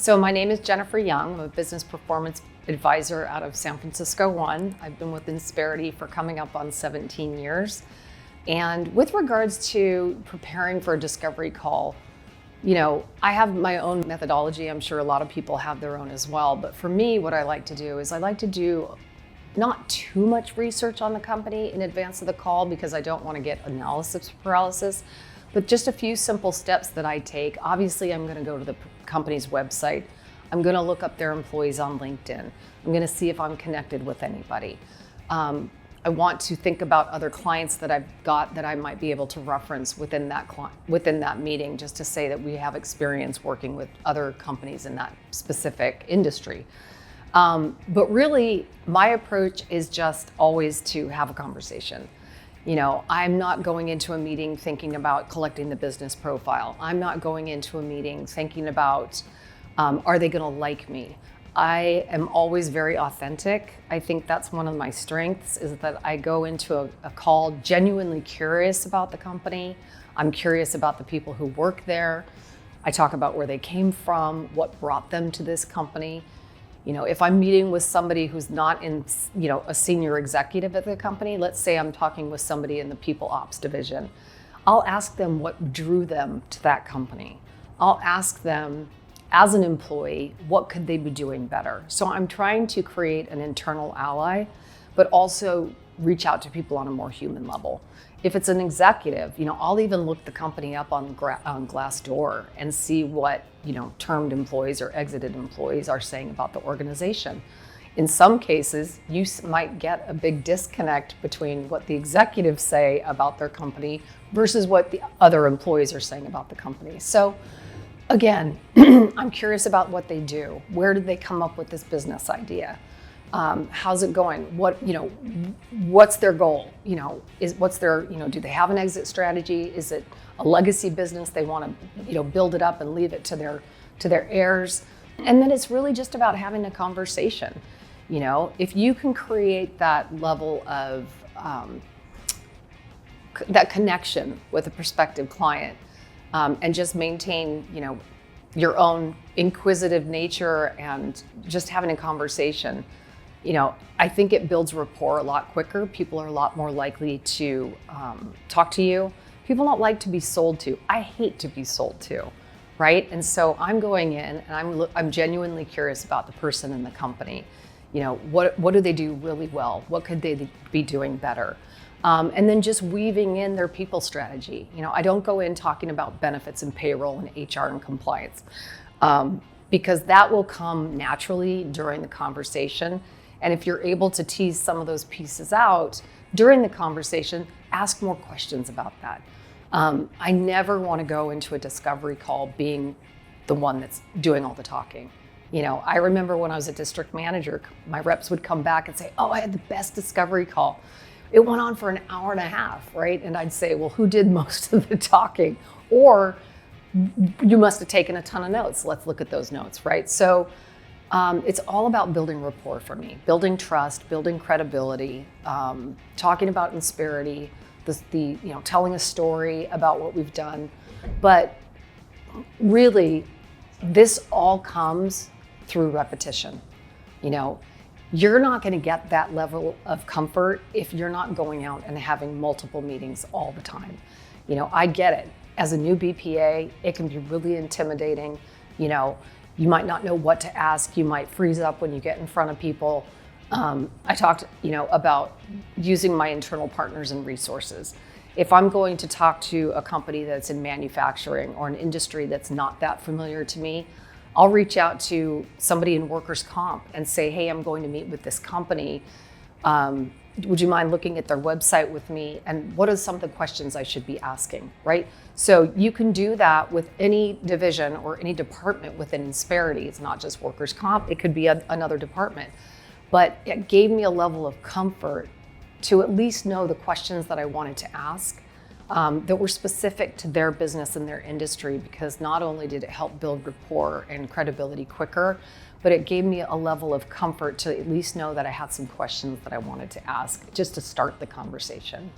So my name is Jennifer Young. I'm a business performance advisor out of San Francisco One. I've been with Insperity for coming up on 17 years. And with regards to preparing for a discovery call, I have my own methodology. I'm sure a lot of people have their own as well. But for me, what I like to do is I like to do not too much research on the company in advance of the call because I don't want to get analysis paralysis, but just a few simple steps that I take. Obviously, I'm going to go to the company's website. I'm going to look up their employees on LinkedIn. I'm going to see if I'm connected with anybody. I want to think about other clients that I've got that I might be able to reference within that meeting, just to say that we have experience working with other companies in that specific industry. But really, my approach is just always to have a conversation. I'm not going into a meeting thinking about collecting the business profile. I'm not going into a meeting thinking about, are they going to like me? I am always very authentic. I think that's one of my strengths, is that I go into a call genuinely curious about the company. I'm curious about the people who work there. I talk about where they came from, what brought them to this company. If I'm meeting with somebody who's not in, a senior executive at the company, let's say I'm talking with somebody in the people ops division, I'll ask them what drew them to that company. I'll ask them, as an employee, what could they be doing better? So I'm trying to create an internal ally, but also reach out to people on a more human level. If it's an executive, I'll even look the company up on Glassdoor and see what, termed employees or exited employees are saying about the organization. In some cases, you might get a big disconnect between what the executives say about their company versus what the other employees are saying about the company. So again, I'm curious about what they do. Where did they come up with this business idea? How's it going? What's their goal? Do they have an exit strategy? Is it a legacy business? They want to, build it up and leave it to their heirs. And then it's really just about having a conversation. If you can create that level of, that connection with a prospective client, and just maintain, your own inquisitive nature and just having a conversation, I think it builds rapport a lot quicker. People are a lot more likely to talk to you. People don't like to be sold to. I hate to be sold to, right? And so I'm going in and I'm genuinely curious about the person and the company. What do they do really well? What could they be doing better? And then just weaving in their people strategy. I don't go in talking about benefits and payroll and HR and compliance, because that will come naturally during the conversation. And if you're able to tease some of those pieces out during the conversation, ask more questions about that. I never want to go into a discovery call being the one that's doing all the talking. I remember when I was a district manager, my reps would come back and say, "Oh, I had the best discovery call. It went on for an hour and a half," right? And I'd say, "Well, who did most of the talking?" Or, "You must have taken a ton of notes. Let's look at those notes," right? So it's all about building rapport for me, building trust, building credibility, talking about Insperity, telling a story about what we've done. But really, this all comes through repetition. You're not going to get that level of comfort if you're not going out and having multiple meetings all the time. I get it. As a new BPA, it can be really intimidating. You might not know what to ask. You might freeze up when you get in front of people. I talked, about using my internal partners and resources. If I'm going to talk to a company that's in manufacturing or an industry that's not that familiar to me, I'll reach out to somebody in workers' comp and say, "Hey, I'm going to meet with this company. Would you mind looking at their website with me? And what are some of the questions I should be asking," right? So you can do that with any division or any department within Insperity. It's not just workers' comp, it could be another department. But it gave me a level of comfort to at least know the questions that I wanted to ask, that were specific to their business and their industry, because not only did it help build rapport and credibility quicker, but it gave me a level of comfort to at least know that I had some questions that I wanted to ask just to start the conversation.